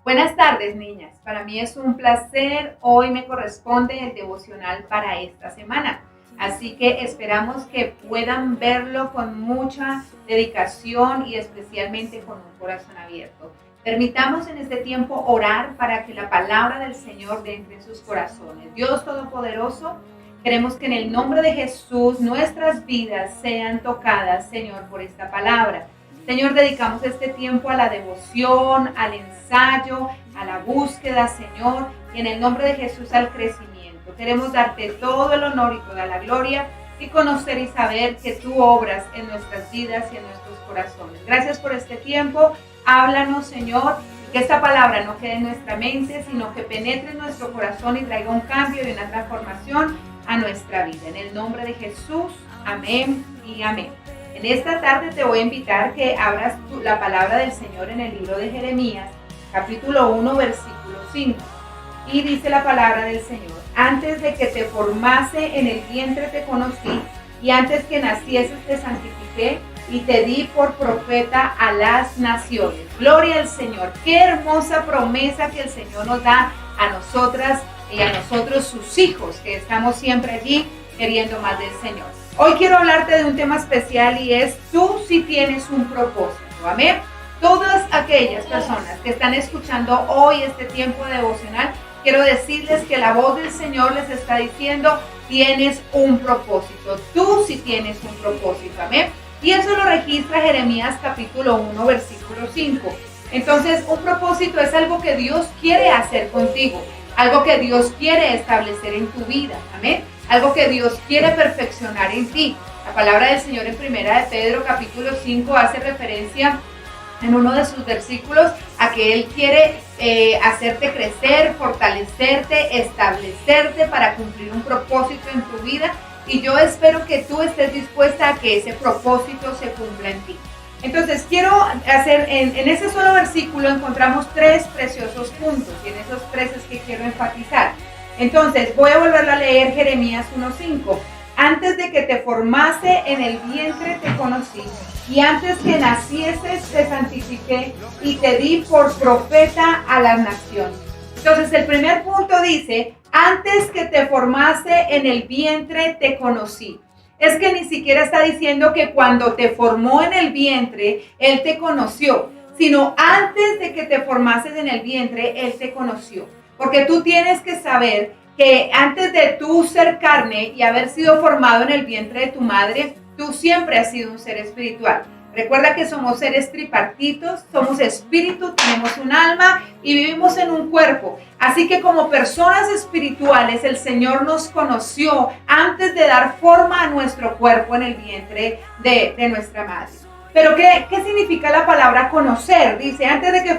Buenas tardes, niñas. Para mí es un placer. Hoy me corresponde el devocional para esta semana. Así que esperamos que puedan verlo con mucha dedicación y especialmente con un corazón abierto. Permitamos en este tiempo orar para que la palabra del Señor entre en sus corazones. Dios Todopoderoso, queremos que en el nombre de Jesús nuestras vidas sean tocadas, Señor, por esta palabra. Señor, dedicamos este tiempo a la devoción, al ensayo, a la búsqueda, Señor, y en el nombre de Jesús al crecimiento. Queremos darte todo el honor y toda la gloria y conocer y saber que tú obras en nuestras vidas y en nuestros corazones. Gracias por este tiempo. Háblanos, Señor, y que esta palabra no quede en nuestra mente, sino que penetre en nuestro corazón y traiga un cambio y una transformación a nuestra vida. En el nombre de Jesús, amén y amén. En esta tarde te voy a invitar que abras la palabra del Señor en el libro de Jeremías, capítulo 1, versículo 5. Y dice la palabra del Señor: antes de que te formase en el vientre te conocí, y antes que nacieses te santifiqué, y te di por profeta a las naciones. Gloria al Señor. Qué hermosa promesa que el Señor nos da a nosotras y a nosotros sus hijos, que estamos siempre allí queriendo más del Señor. Hoy quiero hablarte de un tema especial y es: tú sí tienes un propósito. Amén. Todas aquellas personas que están escuchando hoy este tiempo devocional, quiero decirles que la voz del Señor les está diciendo: tienes un propósito. Tú sí tienes un propósito. Amén. Y eso lo registra Jeremías capítulo 1, versículo 5. Entonces, un propósito es algo que Dios quiere hacer contigo, algo que Dios quiere establecer en tu vida. Amén. Algo que Dios quiere perfeccionar en ti. La palabra del Señor en Primera de Pedro capítulo 5 hace referencia en uno de sus versículos a que Él quiere hacerte crecer, fortalecerte, establecerte para cumplir un propósito en tu vida. Y yo espero que tú estés dispuesta a que ese propósito se cumpla en ti. Entonces quiero hacer, en ese solo versículo encontramos tres preciosos puntos, y en esos tres es que quiero enfatizar. Entonces voy a volver a leer Jeremías 1:5. Antes de que te formase en el vientre te conocí, y antes que nacieses te santifiqué, y te di por profeta a las naciones. Entonces el primer punto dice: antes que te formase en el vientre te conocí. Es que ni siquiera está diciendo que cuando te formó en el vientre Él te conoció, sino antes de que te formases en el vientre Él te conoció. Porque tú tienes que saber que antes de tú ser carne y haber sido formado en el vientre de tu madre, tú siempre has sido un ser espiritual. Recuerda que somos seres tripartitos, somos espíritu, tenemos un alma y vivimos en un cuerpo. Así que como personas espirituales, el Señor nos conoció antes de dar forma a nuestro cuerpo en el vientre de nuestra madre. Pero ¿qué significa la palabra conocer? Dice: antes de que te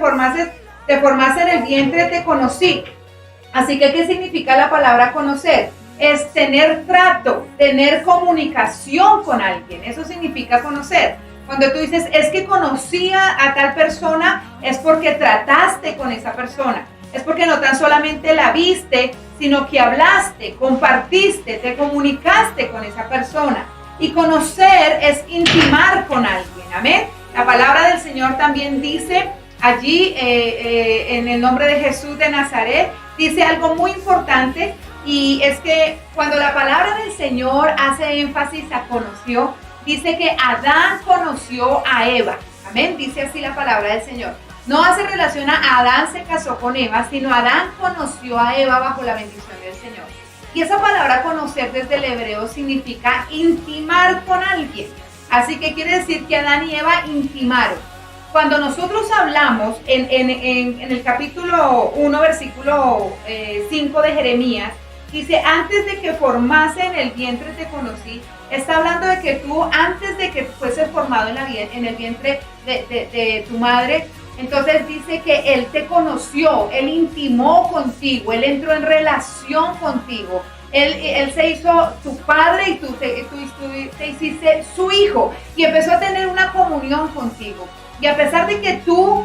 formase en el vientre te conocí. Así que ¿qué significa la palabra conocer? Es tener trato, tener comunicación con alguien. Eso significa conocer. Cuando tú dices: es que conocía a tal persona, es porque trataste con esa persona. Es porque no tan solamente la viste, sino que hablaste, compartiste, te comunicaste con esa persona. Y conocer es intimar con alguien. Amén. La palabra del Señor también dice allí, en el nombre de Jesús de Nazaret, dice algo muy importante, y es que cuando la palabra del Señor hace énfasis a conoció, dice que Adán conoció a Eva. Amén. Dice así la palabra del Señor. No hace relación a Adán se casó con Eva, sino Adán conoció a Eva bajo la bendición del Señor. Y esa palabra conocer desde el hebreo significa intimar con alguien. Así que quiere decir que Adán y Eva intimaron. Cuando nosotros hablamos en el capítulo 1, versículo 5 de Jeremías, dice: antes de que formase en el vientre te conocí. Está hablando de que tú, antes de que fueses formado en el vientre de tu madre, entonces dice que Él te conoció, Él intimó contigo, Él entró en relación contigo. Él se hizo tu padre y tú te hiciste su hijo y empezó a tener una comunión contigo. Y a pesar de que tú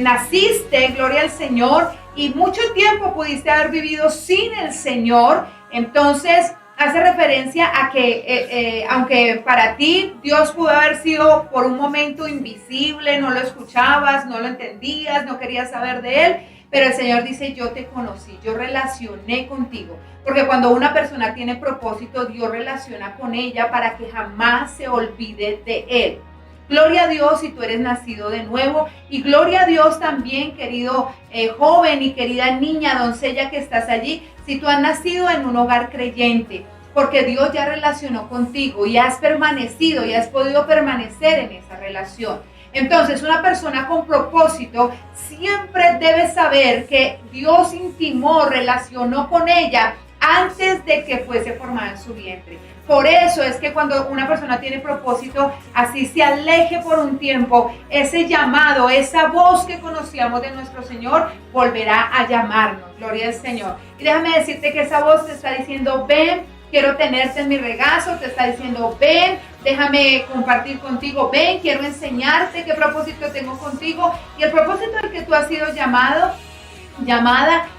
naciste, gloria al Señor, y mucho tiempo pudiste haber vivido sin el Señor, entonces hace referencia a que aunque para ti Dios pudo haber sido por un momento invisible, no lo escuchabas, no lo entendías, no querías saber de Él, pero el Señor dice, yo te conocí, yo relacioné contigo. Porque cuando una persona tiene propósito, Dios relaciona con ella para que jamás se olvide de Él. Gloria a Dios si tú eres nacido de nuevo, y gloria a Dios también, querido joven y querida niña, doncella que estás allí, si tú has nacido en un hogar creyente, porque Dios ya relacionó contigo y has permanecido y has podido permanecer en esa relación. Entonces, una persona con propósito siempre debe saber que Dios intimó, relacionó con ella antes de que fuese formada en su vientre. Por eso es que cuando una persona tiene propósito, así se aleje por un tiempo, ese llamado, esa voz que conocíamos de nuestro Señor, volverá a llamarnos. Gloria al Señor. Y déjame decirte que esa voz te está diciendo, ven, quiero tenerte en mi regazo, te está diciendo, ven, déjame compartir contigo, ven, quiero enseñarte qué propósito tengo contigo. Y el propósito al que tú has sido llamada,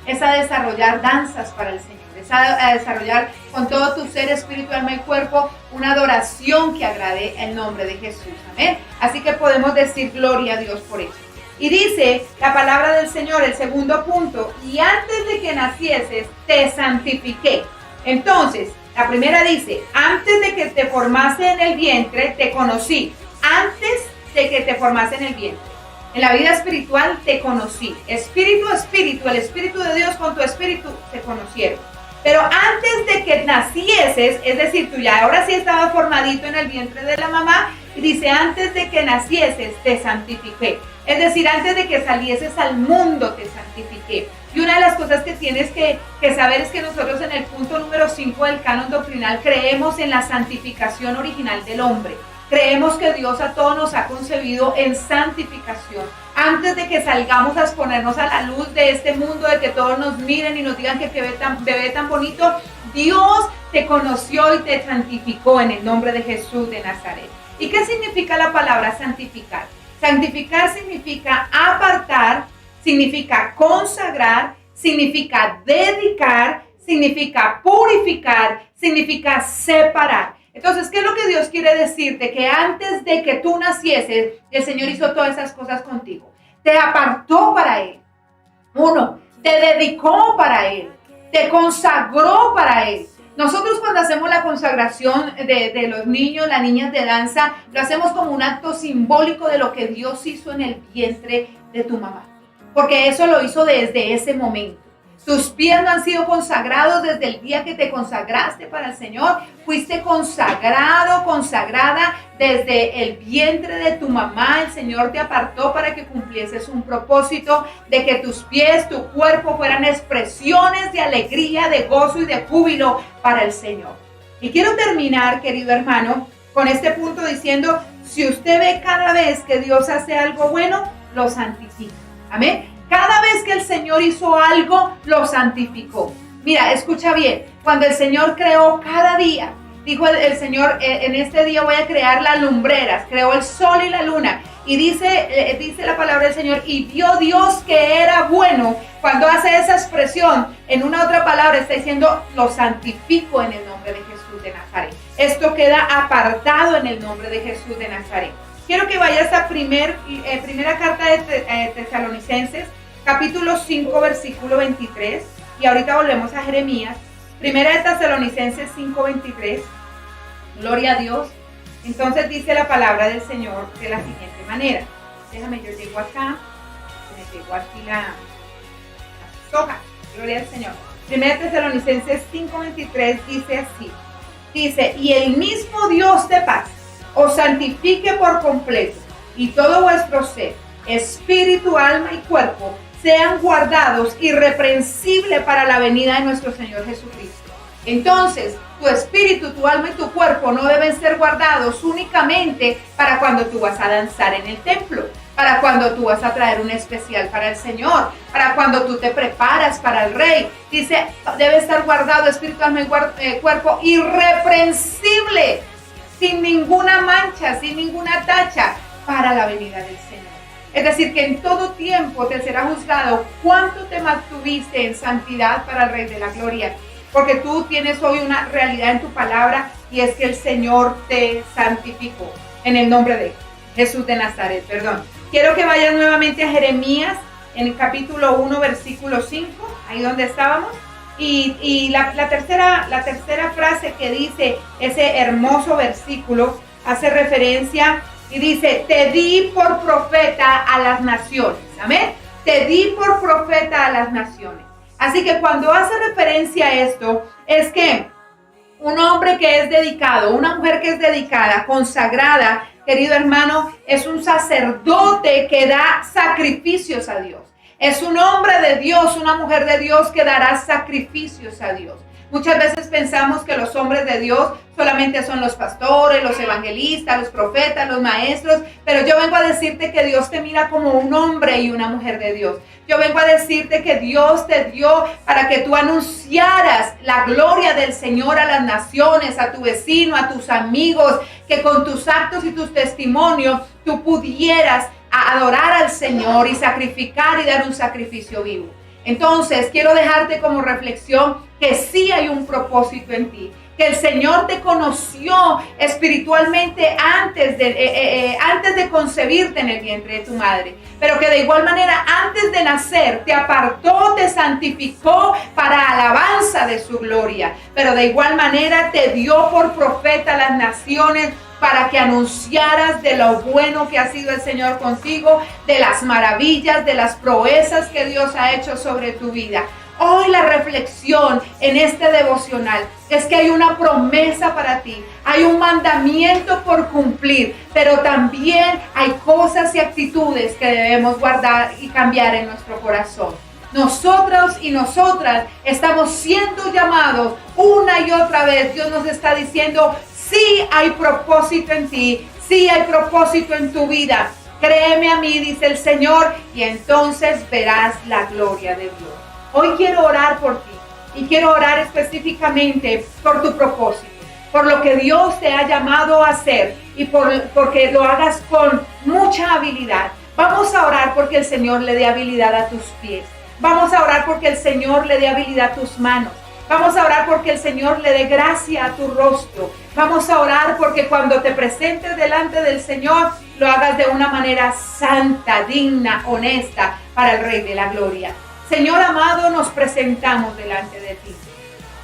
es a desarrollar danzas para el Señor. A desarrollar con todo tu ser, espíritu, alma y cuerpo una adoración que agrade el nombre de Jesús. Amén. Así que podemos decir gloria a Dios por eso. Y dice la palabra del Señor, el segundo punto, y antes de que nacieses te santifiqué. Entonces, la primera dice, antes de que te formase en el vientre te conocí. Antes de que te formase en el vientre. En la vida espiritual te conocí. Espíritu a espíritu, el Espíritu de Dios con tu espíritu te conocieron. Pero antes de que nacieses, es decir, tú ya ahora sí estabas formadito en el vientre de la mamá, y dice, antes de que nacieses te santifiqué. Es decir, antes de que salieses al mundo te santifiqué. Y una de las cosas que tienes que saber es que nosotros en el punto número 5 del canon doctrinal creemos en la santificación original del hombre. Creemos que Dios a todos nos ha concebido en santificación. Antes de que salgamos a exponernos a la luz de este mundo, de que todos nos miren y nos digan que qué bebé tan bonito, Dios te conoció y te santificó en el nombre de Jesús de Nazaret. ¿Y qué significa la palabra santificar? Santificar significa apartar, significa consagrar, significa dedicar, significa purificar, significa separar. Entonces, ¿qué es lo que Dios quiere decirte? Que antes de que tú nacieses, el Señor hizo todas esas cosas contigo. Te apartó para Él. Uno, te dedicó para Él. Te consagró para Él. Nosotros cuando hacemos la consagración de los niños, las niñas de danza, lo hacemos como un acto simbólico de lo que Dios hizo en el vientre de tu mamá. Porque eso lo hizo desde ese momento. Tus pies no han sido consagrados desde el día que te consagraste para el Señor. Fuiste consagrado, consagrada desde el vientre de tu mamá. El Señor te apartó para que cumplieses un propósito de que tus pies, tu cuerpo fueran expresiones de alegría, de gozo y de júbilo para el Señor. Y quiero terminar, querido hermano, con este punto diciendo, si usted ve cada vez que Dios hace algo bueno, lo santifica. Amén. Cada vez que el Señor hizo algo, lo santificó. Mira, escucha bien. Cuando el Señor creó cada día, dijo el Señor, en este día voy a crear las lumbreras. Creó el sol y la luna. Y dice la palabra del Señor, y vio Dios que era bueno. Cuando hace esa expresión, en una otra palabra está diciendo, lo santifico en el nombre de Jesús de Nazaret. Esto queda apartado en el nombre de Jesús de Nazaret. Quiero que vayas a primera carta de Tesalonicenses, capítulo 5, versículo 23, y ahorita volvemos a Jeremías. Primera de Tesalonicenses 5, 23, gloria a Dios. Entonces dice la palabra del Señor de la siguiente manera. Déjame, yo llego acá, me llegó aquí las hojas, gloria al Señor. Primera de Tesalonicenses 5, 23 dice así, dice, y el mismo Dios de paz os santifique por completo, y todo vuestro ser, espíritu, alma y cuerpo, sean guardados irreprensibles para la venida de nuestro Señor Jesucristo. Entonces, tu espíritu, tu alma y tu cuerpo no deben ser guardados únicamente para cuando tú vas a danzar en el templo, para cuando tú vas a traer un especial para el Señor, para cuando tú te preparas para el Rey. Dice, debe estar guardado espíritu, alma y cuerpo irreprensible, sin ninguna mancha, sin ninguna tacha, para la venida del Señor. Es decir, que en todo tiempo te será juzgado cuánto te mantuviste en santidad para el Rey de la Gloria. Porque tú tienes hoy una realidad en tu palabra y es que el Señor te santificó. En el nombre de Jesús de Nazaret, perdón. Quiero que vayas nuevamente a Jeremías en el capítulo 1, versículo 5, ahí donde estábamos. Y la tercera frase que dice ese hermoso versículo hace referencia y dice, te di por profeta a las naciones. Amén. Te di por profeta a las naciones. Así que cuando hace referencia a esto, es que un hombre que es dedicado, una mujer que es dedicada, consagrada, querido hermano, es un sacerdote que da sacrificios a Dios. Es un hombre de Dios, una mujer de Dios que dará sacrificios a Dios. Muchas veces pensamos que los hombres de Dios solamente son los pastores, los evangelistas, los profetas, los maestros, pero yo vengo a decirte que Dios te mira como un hombre y una mujer de Dios. Yo vengo a decirte que Dios te dio para que tú anunciaras la gloria del Señor a las naciones, a tu vecino, a tus amigos, que con tus actos y tus testimonios tú pudieras adorar al Señor y sacrificar y dar un sacrificio vivo. Entonces, quiero dejarte como reflexión que sí hay un propósito en ti, que el Señor te conoció espiritualmente antes de concebirte en el vientre de tu madre, pero que de igual manera antes de nacer te apartó, te santificó para alabanza de su gloria, pero de igual manera te dio por profeta a las naciones, para que anunciaras de lo bueno que ha sido el Señor contigo, de las maravillas, de las proezas que Dios ha hecho sobre tu vida. Hoy la reflexión en este devocional es que hay una promesa para ti, hay un mandamiento por cumplir, pero también hay cosas y actitudes que debemos guardar y cambiar en nuestro corazón. Nosotros y nosotras estamos siendo llamados una y otra vez. Dios nos está diciendo, sí hay propósito en ti, sí hay propósito en tu vida. Créeme a mí, dice el Señor, y entonces verás la gloria de Dios. Hoy quiero orar por ti y quiero orar específicamente por tu propósito, por lo que Dios te ha llamado a hacer y porque lo hagas con mucha habilidad. Vamos a orar porque el Señor le dé habilidad a tus pies. Vamos a orar porque el Señor le dé habilidad a tus manos. Vamos a orar porque el Señor le dé gracia a tu rostro. Vamos a orar porque cuando te presentes delante del Señor, lo hagas de una manera santa, digna, honesta para el Rey de la Gloria. Señor amado, nos presentamos delante de ti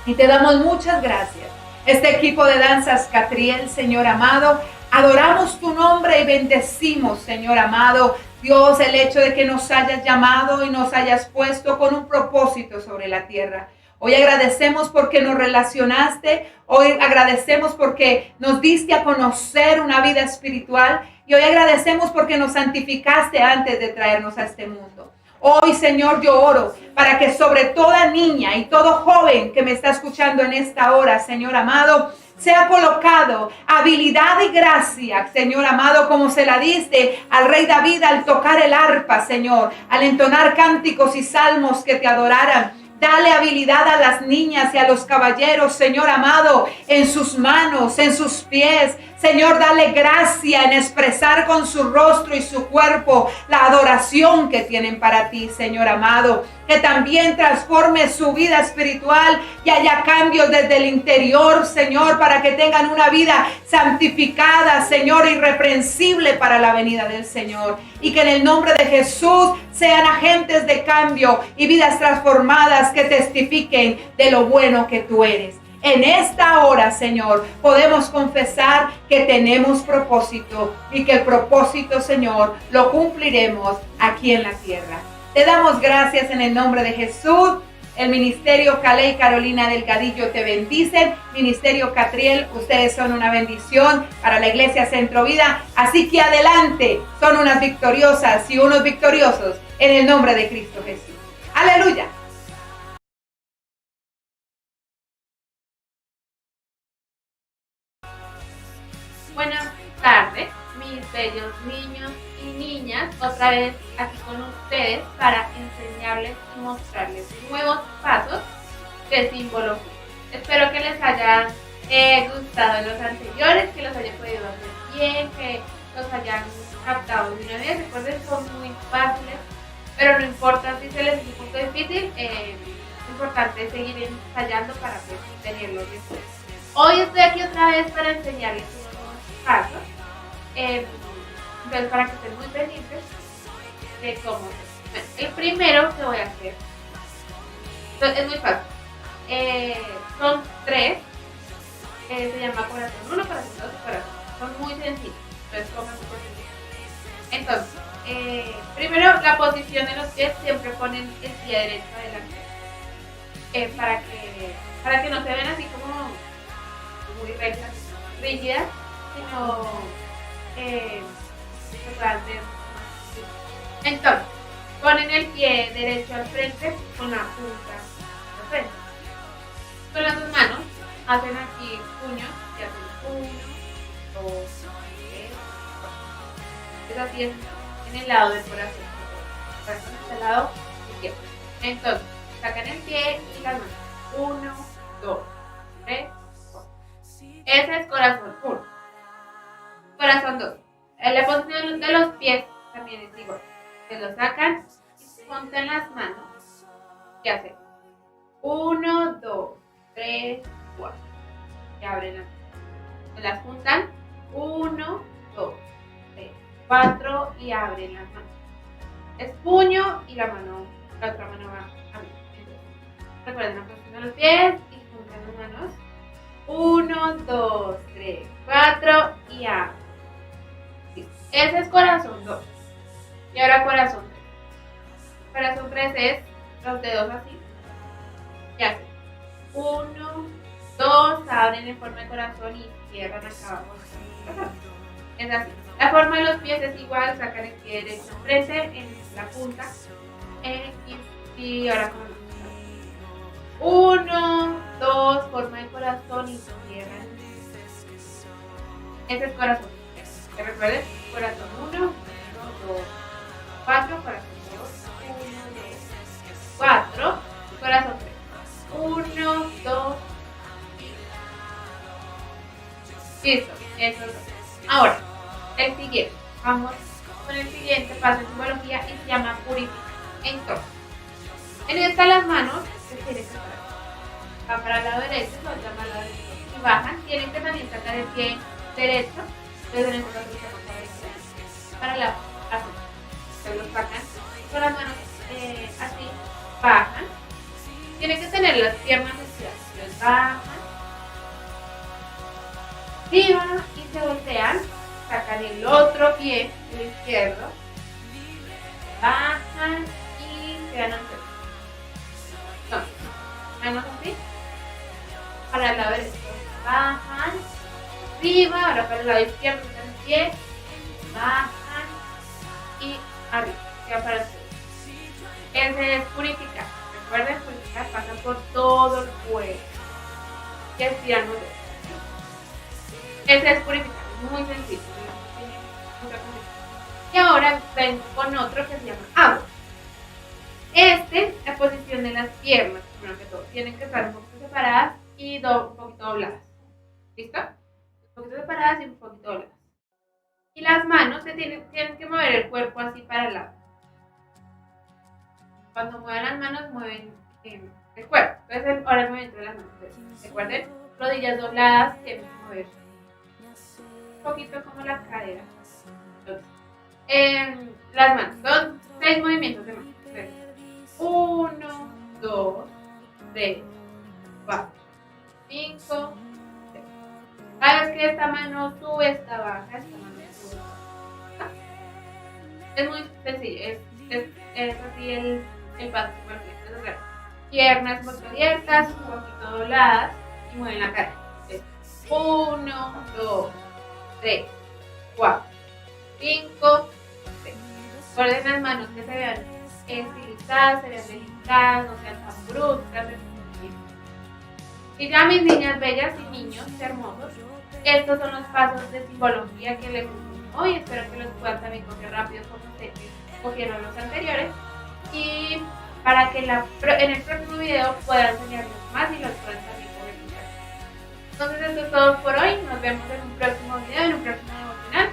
y te damos muchas gracias. Este equipo de danzas Catriel, Señor amado, adoramos tu nombre y bendecimos, Señor amado, Dios, el hecho de que nos hayas llamado y nos hayas puesto con un propósito sobre la tierra. Hoy agradecemos porque nos relacionaste, hoy agradecemos porque nos diste a conocer una vida espiritual y hoy agradecemos porque nos santificaste antes de traernos a este mundo. Hoy, Señor, yo oro para que sobre toda niña y todo joven que me está escuchando en esta hora, Señor amado, sea colocado habilidad y gracia, Señor amado, como se la diste al rey David al tocar el arpa, Señor, al entonar cánticos y salmos que te adoraran. Dale habilidad a las niñas y a los caballeros, Señor amado, en sus manos, en sus pies. Señor, dale gracia en expresar con su rostro y su cuerpo la adoración que tienen para ti, Señor amado. Que también transforme su vida espiritual y haya cambios desde el interior, Señor, para que tengan una vida santificada, Señor, irreprensible para la venida del Señor. Y que en el nombre de Jesús sean agentes de cambio y vidas transformadas que testifiquen de lo bueno que tú eres. En esta hora, Señor, podemos confesar que tenemos propósito y que el propósito, Señor, lo cumpliremos aquí en la tierra. Te damos gracias en el nombre de Jesús. El Ministerio Calé y Carolina Delgadillo te bendicen. Ministerio Catriel, ustedes son una bendición para la Iglesia Centro Vida. Así que adelante, son unas victoriosas y unos victoriosos en el nombre de Cristo Jesús. Aleluya. Buenas tardes, mis bellos niños y niñas, otra vez aquí con ustedes para enseñarles y mostrarles nuevos pasos de simbología. Espero que les haya gustado los anteriores, que los haya podido hacer bien, que los hayan captado de una vez. Recuerden, son muy fáciles, pero no importa si se les es un poco difícil, es importante seguir ensayando para pues, tenerlos después. Hoy estoy aquí otra vez para enseñarles unos pasos, entonces para que estén muy pendientes de cómo hacer. Bueno, el primero que voy a hacer, entonces, es muy fácil, son 3, se llama corazón 1, corazón 2 y corazón. Son muy sencillos, entonces pongan su posición. Entonces, primero la posición de los pies, siempre ponen el pie derecho adelante, para que no se vean así como muy rectas, rígidas, sino que puedan ser más. Entonces, ponen el pie derecho al frente con la punta al frente. Con las dos manos hacen aquí puños y hacen 1, 2, 3, 4. Es así en el lado del corazón. El corazón está al lado izquierdo. Entonces, sacan el pie y las manos. 1, 2, 3, 4. Ese es corazón 1. Corazón 2. La posición de los pies también es igual. Se lo sacan y juntan las manos. ¿Qué hacen? 1, 2, 3, 4. Y abren las manos. Se las juntan. 1, 2, 3, 4 y abren las manos. Es puño y la otra mano va a abrir. Recuerden la posición de los pies y juntan las manos. 1, 2, 3, 4 y abren. Ese es corazón 2. Y ahora corazón 3. Corazón 3 es los dedos así. Y hacen 1, 2, abren en forma de corazón y cierran acá abajo. Es así. La forma de los pies es igual, sacan el pie derecho enfrente en la punta. Y ahora con 1, 2, forma de corazón y cierran. Ese es corazón. ¿Te recuerden? Corazón 1, 2, 4, corazón 2, 1, 2, 4, corazón 3. 1, 2. Listo, eso es. Ahora, el siguiente. Vamos con el siguiente paso en simbología y se llama purificar. Entonces, en esta las manos se tienen que separar. Van para el lado derecho, soltan para el lado derecho y bajan. Tienen que también sacar el pie derecho. Entonces en este caso se sacan para el lado, así. Se los sacan con las manos así, bajan. Tienen que tener las piernas estiradas. Entonces bajan, arriba y se voltean. Sacan el otro pie, el izquierdo. Bajan y se dan al frente. No, manos así. Para el lado derecho. Bajan. Arriba, ahora para el lado izquierdo, el pie, bajan y arriba, ya para el suelo. Ese es purificar. Recuerden, purificar pasa por todo el cuerpo. Y estirando el dedo. Ese es purificar, muy sencillo. Y ahora ven con otro que se llama agua. La posición de las piernas, primero que todo, tienen que estar un poquito separadas y un poquito dobladas. ¿Listo? Un poquito separadas y un poquito dobladas. Y las manos tienen que mover el cuerpo así para el lado. Cuando mueven las manos, mueven el cuerpo. Entonces, ahora el movimiento de las manos. Recuerden, rodillas dobladas, tienen que mover un poquito como la cadera. Entonces, las manos. Son 6 movimientos de manos. 1, 2, 3, 4, 5, 6. Cada vez que esta mano sube, esta baja, esta mano sube. Es muy sencillo, es así el paso. Entonces, piernas un poquito abiertas, un poquito dobladas y mueven la cara. 1, 2, 3, 4, 5, 6. Guarden las manos que se vean estilizadas, se vean delicadas, no sean tan bruscas. Y ya mis niñas bellas y niños hermosos, estos son los pasos de simbología que les enseño hoy. Espero que los puedan también coger rápido como ustedes cogieron los anteriores. Y para que en el próximo video pueda enseñarles más y los puedan también coger. Entonces esto es todo por hoy. Nos vemos en un próximo video, en un próximo devocional.